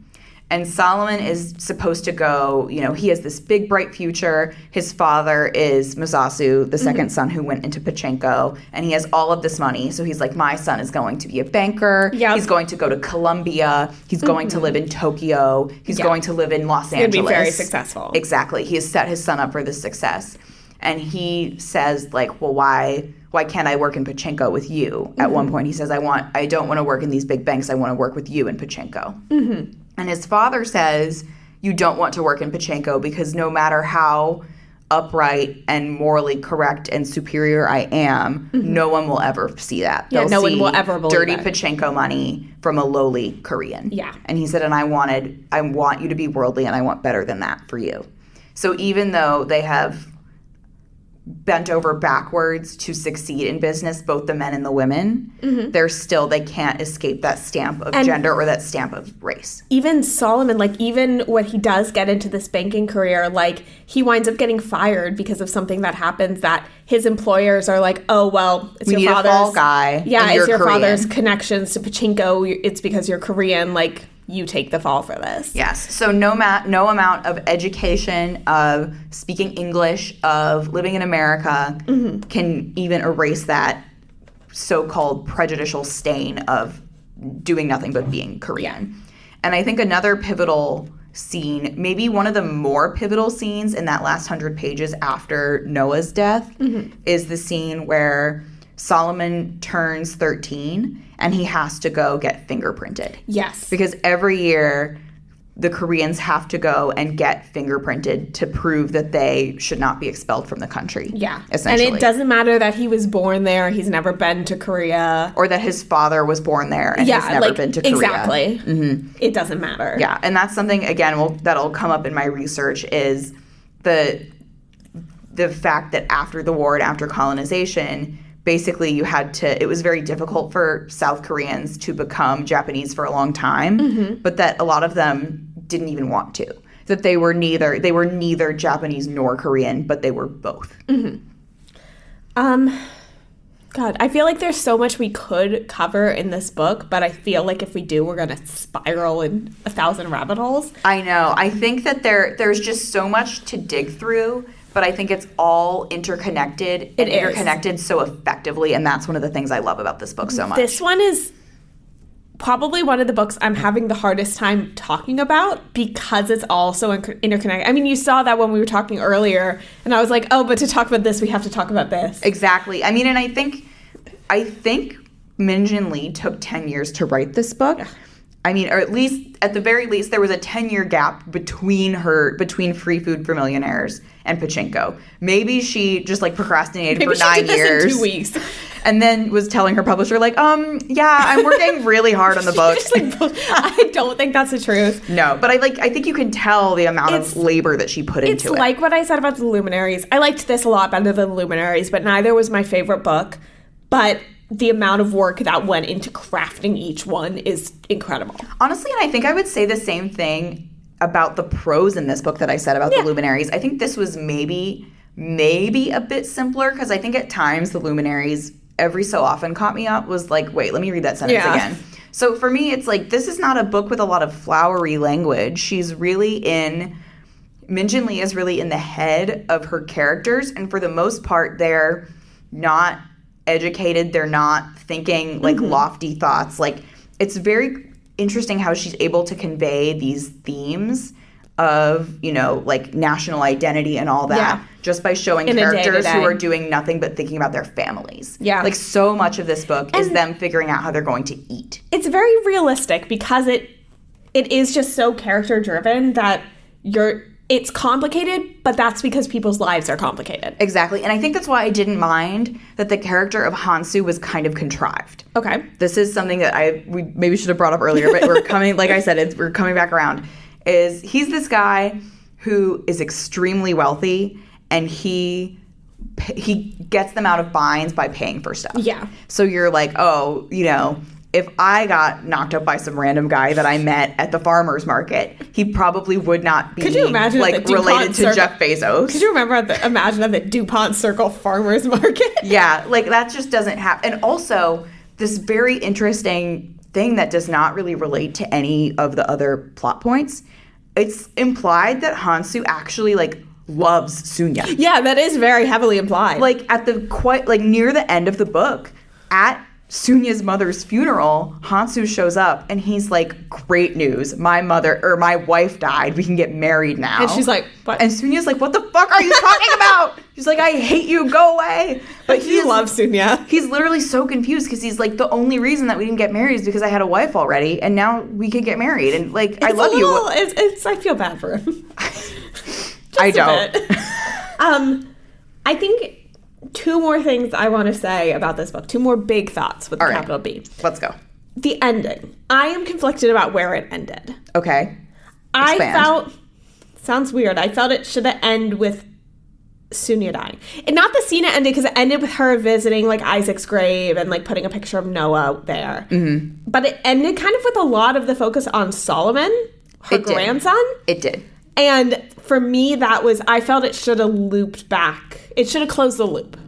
And Solomon is supposed to go, he has this big, bright future. His father is Masasu, the second son who went into Pachinko, and he has all of this money. So he's like, my son is going to be a banker. Yep. He's going to go to Columbia. He's going to live in Tokyo. He's going to live in Los Angeles. He'd be very successful. Exactly. He has set his son up for this success. And he says, like, well, why can't I work in Pachinko with you? At one point, he says, I don't want to work in these big banks. I want to work with you in Pachinko. And his father says, you don't want to work in Pachinko because no matter how upright and morally correct and superior I am, no one will ever see that. Yeah, They'll no one see will ever believe dirty it. Pachinko money from a lowly Korean. Yeah. And he said, and I want you to be worldly, and I want better than that for you. So even though they have bent over backwards to succeed in business, both the men and the women, they can't escape that stamp of gender or that stamp of race. Even Solomon, like, even when he does get into this banking career, like, he winds up getting fired because of something that happens that his employers are like, oh, well, it's your father's... a fall guy. Yeah, it's your Korean. father's connections to Pachinko. It's because you're Korean, like... you take the fall for this. Yes. So no amount of education, of speaking English, of living in America can even erase that so-called prejudicial stain of doing nothing but being Korean. And I think another pivotal scene, maybe one of the more pivotal scenes in that last 100 pages after Noah's death, is the scene where Solomon turns 13 and he has to go get fingerprinted. Yes. Because every year the Koreans have to go and get fingerprinted to prove that they should not be expelled from the country. Yeah. Essentially. And it doesn't matter that he was born there, he's never been to Korea. Or that his father was born there and he's never been to Korea. Exactly. It doesn't matter. Yeah. And that's something, again, that'll come up in my research is the fact that after the war and after colonization, basically it was very difficult for South Koreans to become Japanese for a long time, but that a lot of them didn't even want to. That they were neither Japanese nor Korean, but they were both. God, I feel like there's so much we could cover in this book, but I feel like if we do, we're going to spiral in 1,000 rabbit holes. I know. I think that there's just so much to dig through, but I think it's all interconnected and interconnected so effectively, and that's one of the things I love about this book so much. This one is probably one of the books I'm having the hardest time talking about because it's all so interconnected. I mean, you saw that when we were talking earlier, and I was like, oh, but to talk about this, we have to talk about this. Exactly. I mean, and I think Min Jin Lee took 10 years to write this book. Yeah. I mean, or at the very least, there was a 10-year gap between Free Food for Millionaires and Pachinko. Maybe she just procrastinated for 9 years. Maybe she did this in 2 weeks. And then was telling her publisher, yeah, I'm working really hard on the book. I don't think that's the truth. No, but I think you can tell the amount of labor that she put into it. It's like what I said about the Luminaries. I liked this a lot better than the Luminaries, but neither was my favorite book. But the amount of work that went into crafting each one is incredible. Honestly, and I think I would say the same thing about the prose in this book that I said about the Luminaries. I think this was maybe a bit simpler because I think at times the Luminaries every so often caught me up was like, wait, let me read that sentence again. So for me, it's like, this is not a book with a lot of flowery language. Min Jin Lee is really in the head of her characters, and for the most part, they're not educated, they're not thinking lofty thoughts. It's very interesting how she's able to convey these themes of national identity and all that just by showing characters who are doing nothing but thinking about their families. So much of this book is them figuring out how they're going to eat. It's very realistic because it is just so character driven that it's complicated, but that's because people's lives are complicated. Exactly. And I think that's why I didn't mind that the character of Hansu was kind of contrived. Okay. This is something that we maybe should have brought up earlier, but we're coming, like I said, we're coming back around. He's this guy who is extremely wealthy, and he gets them out of binds by paying for stuff. Yeah. So you're like, oh, if I got knocked up by some random guy that I met at the farmer's market, he probably would not be related to Jeff Bezos. Could you imagine at the DuPont Circle farmer's market? Yeah, that just doesn't happen. And also, this very interesting thing that does not really relate to any of the other plot points, it's implied that Hansu actually loves Sunya. Yeah, that is very heavily implied. Near the end of the book, at Sunya's mother's funeral, Hansu shows up and he's like, great news, my wife died, we can get married now. And she's like, what? And Sunya's like, what the fuck are you talking about? She's like, I hate you, go away. But he loves Sunya. He's literally so confused because he's like, the only reason that we didn't get married is because I had a wife already and now we can get married. And I love you. I feel bad for him. I don't. I think 2 more things I want to say about this book. 2 more big thoughts with the capital B. Let's go. The ending. I am conflicted about where it ended. Okay. I felt, sounds weird, I felt it should have ended with Sunya dying. And not the scene it ended, because it ended with her visiting, like, Isaac's grave and, like, putting a picture of Noah there. Mm-hmm. But it ended kind of with a lot of the focus on Solomon, her grandson. It did. And for me, I felt it should have looped back. It should have closed the loop.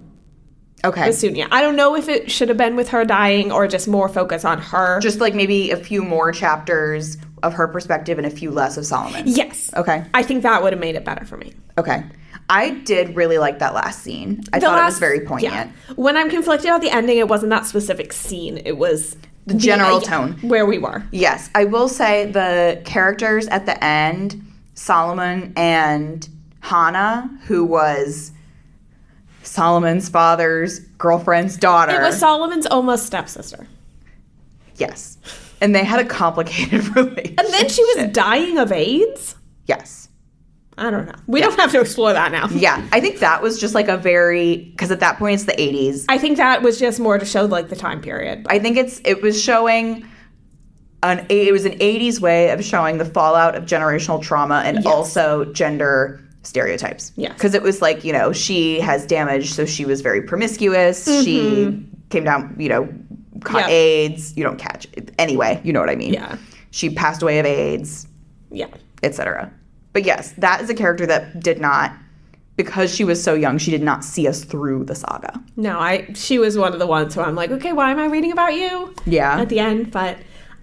Okay. With Sunya. I don't know if it should have been with her dying or just more focus on her. Just, like, maybe a few more chapters of her perspective and a few less of Solomon. Yes. Okay. I think that would have made it better for me. Okay. I did really like that last scene. I thought it was very poignant. Yeah. When I'm conflicted about the ending, it wasn't that specific scene. It was the general tone. Where we were. Yes. I will say the characters at the end, Solomon and Hannah, who was Solomon's father's girlfriend's daughter. It was Solomon's almost stepsister. Yes. And they had a complicated relationship. And then she was dying of AIDS? Yes. I don't know. We don't have to explore that now. Yeah. I think that was just like a very, because at that point it's the 80s. I think that was just more to show like the time period. I think it was showing, it was an 80s way of showing the fallout of generational trauma and also gender stereotypes. Yes. Because it was like, she has damage, so she was very promiscuous. Mm-hmm. She came down, caught AIDS. You don't catch it. Anyway, you know what I mean. Yeah. She passed away of AIDS. Yeah. Etc. But yes, that is a character that did not, because she was so young, she did not see us through the saga. No, she was one of the ones who I'm like, okay, why am I reading about you? Yeah. At the end. But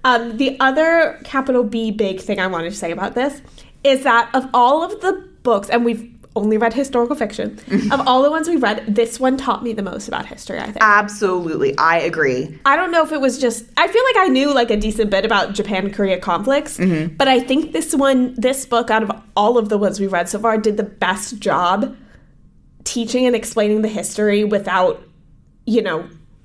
the other capital B big thing I wanted to say about this is that of all of the books, and we've only read historical fiction, of all the ones we've read, this one taught me the most about history, I think. Absolutely. I agree. I don't know if it was just, I feel like I knew like a decent bit about Japan and Korea conflicts, but I think this book out of all of the ones we've read so far did the best job teaching and explaining the history without,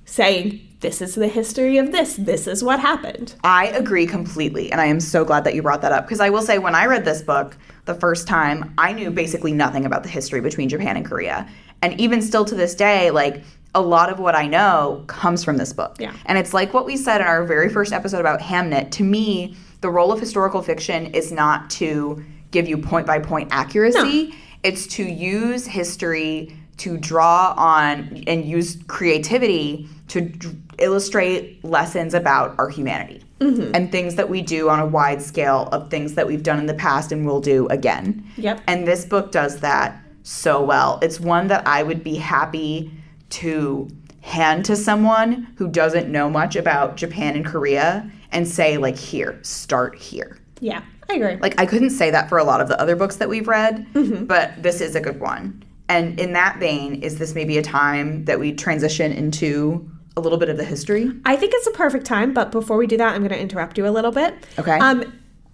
saying, this is the history of this is what happened. I agree completely, and I am so glad that you brought that up, because I will say when I read this book the first time, I knew basically nothing about the history between Japan and Korea. And even still to this day, like, a lot of what I know comes from this book. Yeah. And it's like what we said in our very first episode about Hamnet. To me, the role of historical fiction is not to give you point-by-point accuracy. No. It's to use history to draw on and use creativity to illustrate lessons about our humanity and things that we do on a wide scale of things that we've done in the past and will do again. Yep. And this book does that so well. It's one that I would be happy to hand to someone who doesn't know much about Japan and Korea and say, like, here, start here. Yeah, I agree. Like, I couldn't say that for a lot of the other books that we've read, but this is a good one. And in that vein, is this maybe a time that we transition into a little bit of the history? I think it's a perfect time, but before we do that, I'm going to interrupt you a little bit. Okay.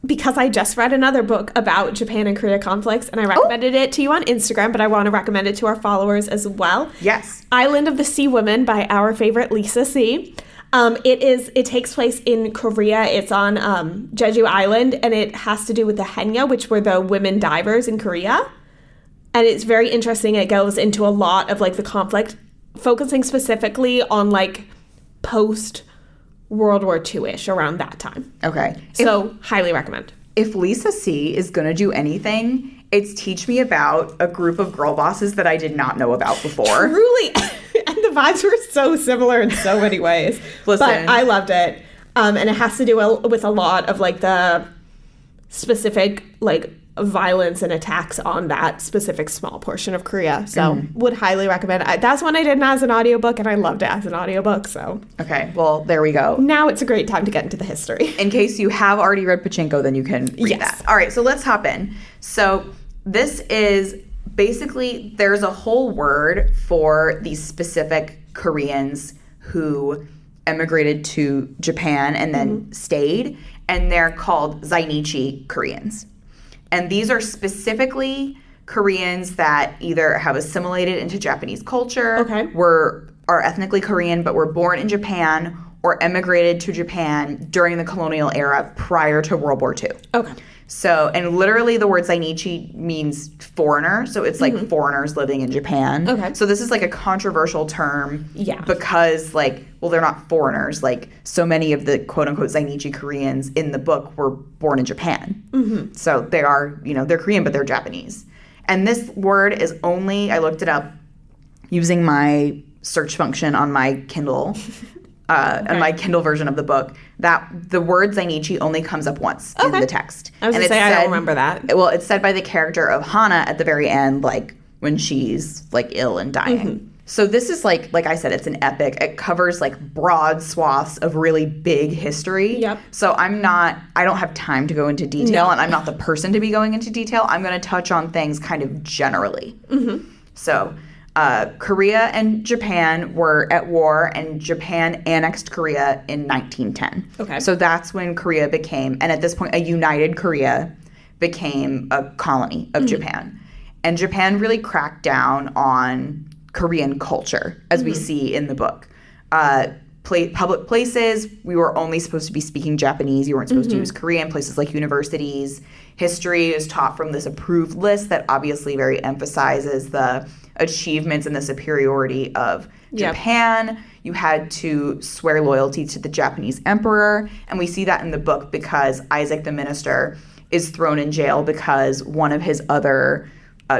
Because I just read another book about Japan and Korea conflicts, and I recommended it to you on Instagram, but I want to recommend it to our followers as well. Yes. Island of the Sea Women by our favorite Lisa C. It takes place in Korea. It's on Jeju Island, and it has to do with the Haenyeo, which were the women divers in Korea. And it's very interesting. It goes into a lot of like the conflict, focusing specifically on like post World War II-ish around that time. Okay. So highly recommend. If Lisa C is going to do anything, it's teach me about a group of girl bosses that I did not know about before. Truly. And the vibes were so similar in so many ways. Listen. But I loved it. And it has to do with a lot of like the specific like violence and attacks on that specific small portion of Korea. So would highly recommend it. That's one I did as an audiobook, and I loved it as an audiobook. So okay, well, there we go. Now it's a great time to get into the history. In case you have already read Pachinko, then you can read that. All right, so let's hop in. So this is basically, there's a whole word for these specific Koreans who emigrated to Japan and then stayed, and they're called Zainichi Koreans. And these are specifically Koreans that either have assimilated into Japanese culture, are ethnically Korean but were born in Japan, or emigrated to Japan during the colonial era prior to World War II. Okay. So, and literally the word Zainichi means foreigner, so it's like foreigners living in Japan. Okay. So this is like a controversial term because like, well, they're not foreigners. Like, so many of the quote-unquote Zainichi Koreans in the book were born in Japan. So they are, they're Korean, but they're Japanese. And this word is only, I looked it up using my search function on my Kindle, on my Kindle version of the book, that the word Zainichi only comes up once in the text. I was going to say, I don't remember that. Well, it's said by the character of Hana at the very end, like when she's like ill and dying. Mm-hmm. So this is like I said, it's an epic. It covers like broad swaths of really big history. Yep. So I don't have time to go into detail, and I'm not the person to be going into detail. I'm going to touch on things kind of generally. Mm-hmm. So Korea and Japan were at war, and Japan annexed Korea in 1910. Okay. So that's when Korea became, and at this point, a united Korea became a colony of Japan. And Japan really cracked down on Korean culture, as we see in the book. Public places, we were only supposed to be speaking Japanese. You weren't supposed to use Korean. Places like universities. History is taught from this approved list that obviously very emphasizes the achievements and the superiority of Japan. You had to swear loyalty to the Japanese emperor. And we see that in the book because Isaac the minister is thrown in jail because one of his other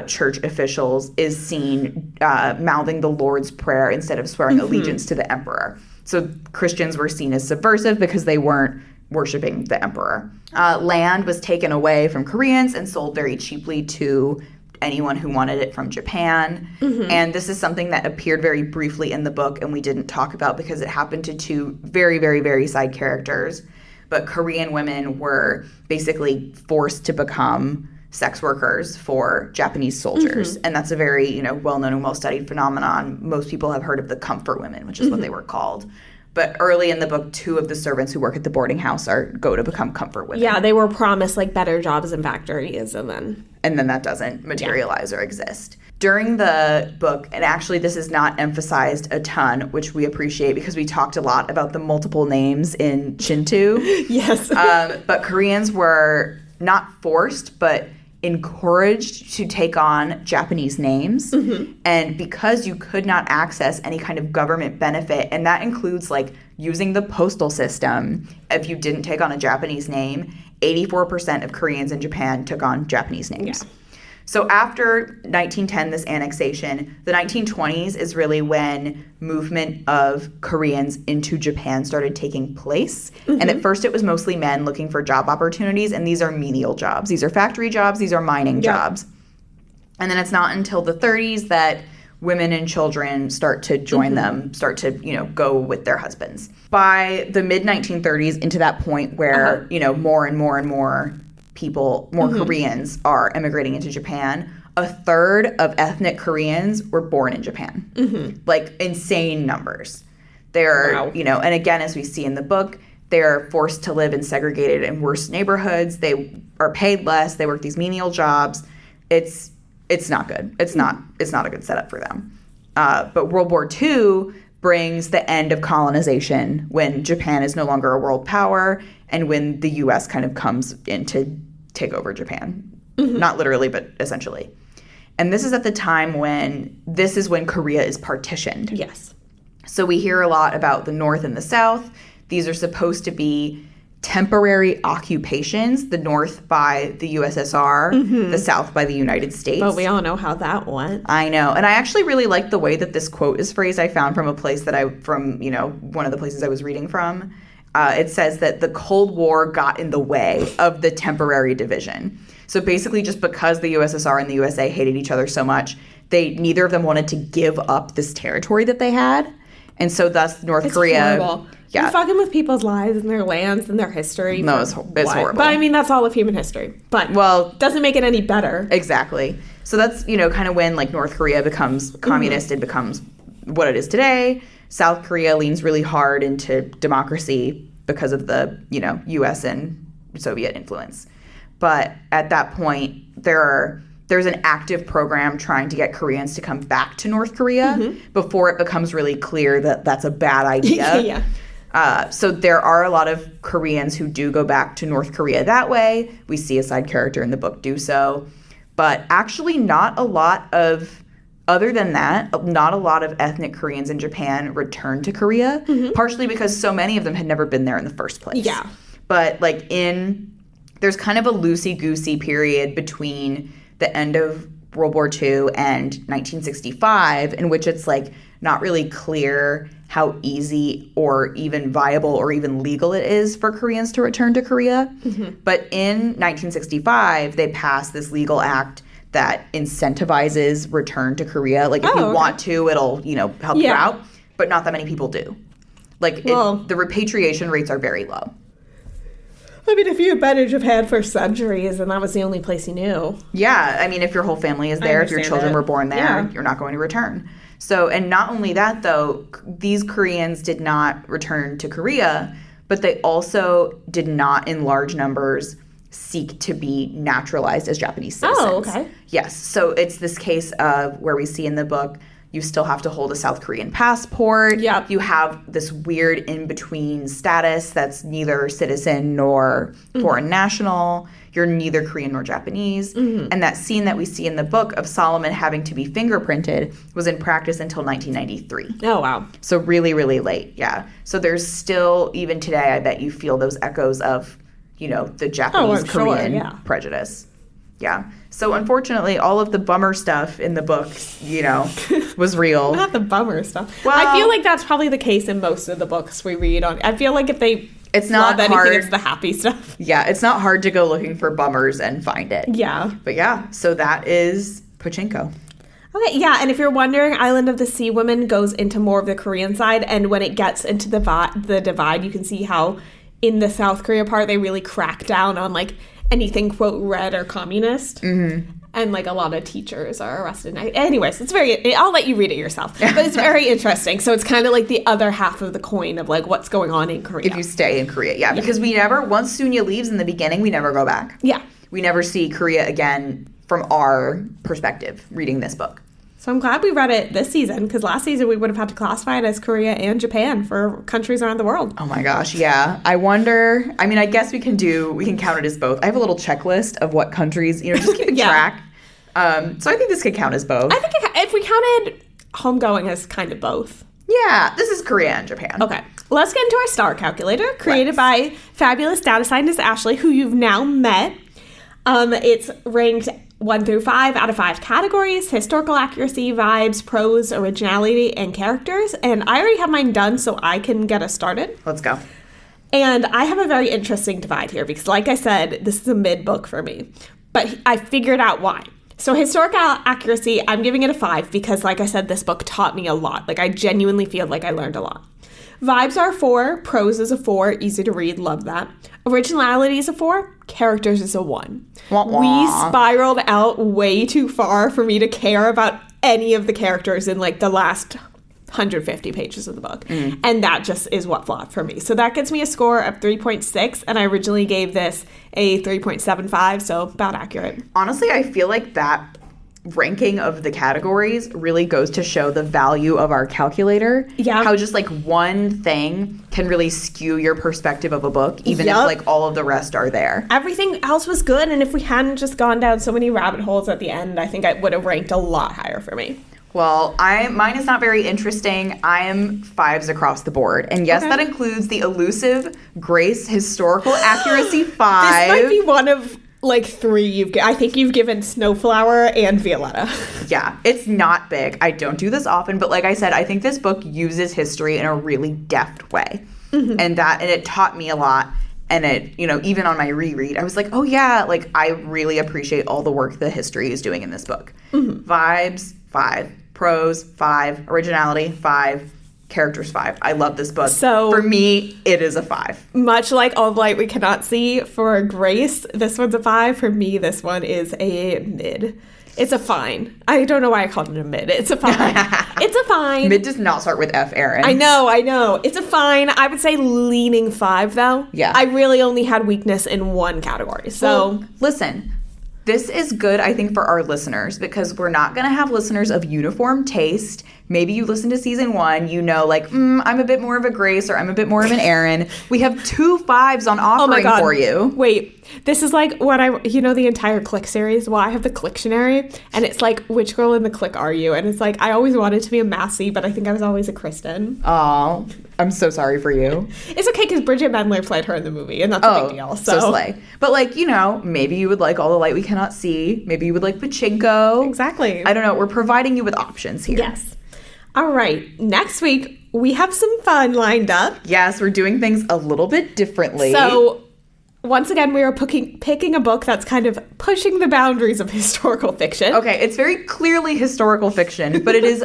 church officials is seen mouthing the Lord's Prayer instead of swearing allegiance to the emperor. So Christians were seen as subversive because they weren't worshiping the emperor. Land was taken away from Koreans and sold very cheaply to anyone who wanted it from Japan. And this is something that appeared very briefly in the book and we didn't talk about because it happened to two very, very, very side characters. But Korean women were basically forced to become sex workers for Japanese soldiers. And that's a very, well-known and well-studied phenomenon. Most people have heard of the comfort women, which is what they were called. But early in the book, two of the servants who work at the boarding house go to become comfort women. Yeah, they were promised like better jobs in factories and then that doesn't materialize or exist. During the book, and actually this is not emphasized a ton, which we appreciate because we talked a lot about the multiple names in Shinto. Yes. But Koreans were not forced, but encouraged to take on Japanese names. And because you could not access any kind of government benefit, and that includes like using the postal system, if you didn't take on a Japanese name, 84% of Koreans in Japan took on Japanese names. Yeah. So after 1910, this annexation, the 1920s is really when movement of Koreans into Japan started taking place. And at first it was mostly men looking for job opportunities, and these are menial jobs. These are factory jobs, these are mining jobs. And then it's not until the 30s that women and children start to join them, start to, go with their husbands. By the mid-1930s, into that point where, more and more and more people, more Koreans are immigrating into Japan, a third of ethnic Koreans were born in Japan. Like insane numbers. They're, and again, as we see in the book, they're forced to live in segregated and worse neighborhoods. They are paid less. They work these menial jobs. It's not good. It's not a good setup for them. But World War II brings the end of colonization when Japan is no longer a world power and when the U.S. kind of comes in to take over Japan. Not literally, but essentially. And this is at the time when Korea is partitioned. Yes. So we hear a lot about the North and the South. These are supposed to be temporary occupations, the North by the USSR, the South by the United States. But we all know how that went. I know. And I actually really like the way that this quote is phrased. I found from a place one of the places I was reading from. It says that the Cold War got in the way of the temporary division. So basically just because the USSR and the USA hated each other so much, neither of them wanted to give up this territory that they had. And so thus North Korea... Horrible. Yeah. You're fucking with people's lives and their lands and their history. No, it's horrible. But I mean, that's all of human history. But doesn't make it any better. Exactly. So that's, kind of when like North Korea becomes communist, it becomes what it is today. South Korea leans really hard into democracy because of the, U.S. and Soviet influence. But at that point, there's an active program trying to get Koreans to come back to North Korea before it becomes really clear that that's a bad idea. Yeah. So there are a lot of Koreans who do go back to North Korea that way. We see a side character in the book do so. But actually other than that, not a lot of ethnic Koreans in Japan returned to Korea, partially because so many of them had never been there in the first place. Yeah. But there's kind of a loosey-goosey period between the end of World War II and 1965, in which it's like not really clear how easy or even viable or even legal it is for Koreans to return to Korea. But in 1965, they passed this legal act that incentivizes return to Korea. Like, if you want to, it'll, help you out. But not that many people do. Like, the repatriation rates are very low. I mean, if you had been in Japan for centuries and that was the only place you knew. Yeah, I mean, if your whole family is there, if your children were born there, you're not going to return. So, and not only that, though, these Koreans did not return to Korea, but they also did not, in large numbers, seek to be naturalized as Japanese citizens. Oh, okay. Yes. So it's this case of where we see in the book, you still have to hold a South Korean passport. Yep. You have this weird in-between status that's neither citizen nor foreign national. You're neither Korean nor Japanese. And that scene that we see in the book of Solomon having to be fingerprinted was in practice until 1993. Oh, wow. So really, really late, yeah. So there's still, even today, I bet you feel those echoes of, the Japanese-Korean prejudice. Yeah. So unfortunately, all of the bummer stuff in the books, was real. Not the bummer stuff. Well, I feel like that's probably the case in most of the books we read on. I feel like if they it's not anything, hard. it's the happy stuff. Yeah, it's not hard to go looking for bummers and find it. Yeah. But yeah, so that is Pachinko. Okay, yeah, and if you're wondering, Island of the Sea Women goes into more of the Korean side, and when it gets into the divide, you can see how in the South Korea part, they really crack down on, like, anything, quote, red or communist. And, like, a lot of teachers are arrested. Anyways, I'll let you read it yourself. But it's very interesting. So it's kind of like the other half of the coin of, like, what's going on in Korea. If you stay in Korea, yeah. Because once Sunya leaves in the beginning, we never go back. Yeah. We never see Korea again from our perspective reading this book. So I'm glad we read it this season, because last season we would have had to classify it as Korea and Japan for countries around the world. Oh my gosh, yeah. I wonder, I guess we can count it as both. I have a little checklist of what countries, just keeping track. So I think this could count as both. I think if we counted Homegoing as kind of both. Yeah, this is Korea and Japan. Okay, let's get into our star calculator, created by fabulous data scientist Ashley, who you've now met. It's ranked 1 through 5 out of 5 categories: historical accuracy, vibes, prose, originality, and characters. And I already have mine done, so I can get us started. Let's go. And I have a very interesting divide here because, like I said, this is a mid book for me. But I figured out why. So historical accuracy, I'm giving it a 5 because, like I said, this book taught me a lot. Like, I genuinely feel like I learned a lot. Vibes are 4. Prose is a 4. Easy to read. Love that. Originality is a 4. Characters is a 1. Wah, wah. We spiraled out way too far for me to care about any of the characters in, like, the last 150 pages of the book. And that just is what flopped for me. So that gets me a score of 3.6, and I originally gave this a 3.75, so about accurate. Honestly, I feel like that ranking of the categories really goes to show the value of our calculator. Yeah. How just, like, one thing can really skew your perspective of a book, even if, like, all of the rest are there. Everything else was good, and if we hadn't just gone down so many rabbit holes at the end, I think I would have ranked a lot higher for me. Well, mine is not very interesting. I am 5s across the board. And yes, that includes the elusive Grace historical accuracy 5. This might be one of, like, 3 I think you've given Snowflower and Violetta. Yeah, it's not big. I don't do this often, but like I said, I think this book uses history in a really deft way. And it taught me a lot. And it, even on my reread, I was like, oh yeah, like, I really appreciate all the work the history is doing in this book. Vibes, 5. Prose, 5. Originality, 5. Characters, 5. I love this book. So for me, it is a 5. Much like All the Light We Cannot See for Grace, this one's a 5. For me, this one is a mid. It's a fine. I don't know why I called it a mid. It's a fine. It's a fine. Mid does not start with F, Erin. I know. It's a fine. I would say leaning 5, though. Yeah. I really only had weakness in one category. So, well, listen. This is good, I think, for our listeners, because we're not going to have listeners of uniform taste. Maybe you listen to season 1, like, I'm a bit more of a Grace or I'm a bit more of an Erin. We have 2 5s on offering for you. Wait, this is like what the entire Click series? Well, I have the Clicktionary, and it's like, which girl in the Click are you? And it's like, I always wanted to be a Massey, but I think I was always a Kristen. Oh, I'm so sorry for you. It's okay because Bridget Mendler played her in the movie, and that's a big deal. So slay. But, like, you know, maybe you would like All the Light We Cannot See. Maybe you would like Pachinko. Exactly. I don't know. We're providing you with options here. Yes. All right. Next week, we have some fun lined up. Yes, we're doing things a little bit differently. So, once again, we are picking a book that's kind of pushing the boundaries of historical fiction. Okay, it's very clearly historical fiction, but it is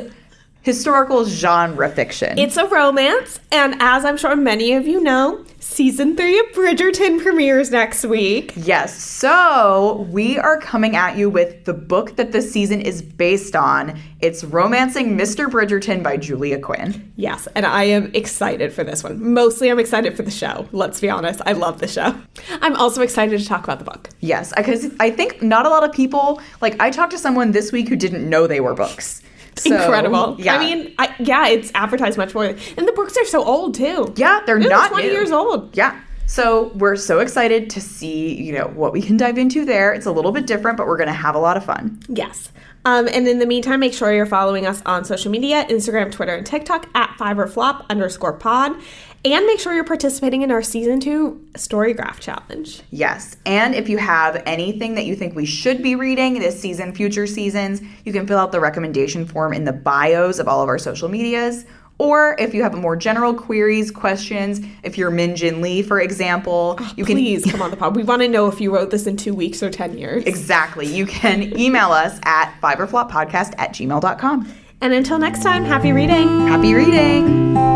historical genre fiction. It's a romance, and as I'm sure many of you know, season 3 of Bridgerton premieres next week. Yes, so we are coming at you with the book that this season is based on. It's Romancing Mr. Bridgerton by Julia Quinn. Yes, and I am excited for this one. Mostly I'm excited for the show. Let's be honest, I love the show. I'm also excited to talk about the book. Yes, because I think not a lot of people, like I talked to someone this week who didn't know they were books. So, incredible. Yeah. I mean, it's advertised much more. And the books are so old, too. Yeah, they're not 20 new. years old. Yeah. So we're so excited to see, you know, what we can dive into there. It's a little bit different, but we're going to have a lot of fun. Yes. And in the meantime, make sure you're following us on social media, Instagram, Twitter, and TikTok at @5orflop_pod. And make sure you're participating in our Season 2 Storygraph Challenge. Yes. And if you have anything that you think we should be reading this season, future seasons, you can fill out the recommendation form in the bios of all of our social medias. Or if you have more general queries, questions, if you're Min Jin Lee, for example, you can... Please come on the pod. We want to know if you wrote this in 2 weeks or 10 years. Exactly. You can email us at fiveorfloppodcast@gmail.com. And until next time, happy reading. Happy reading.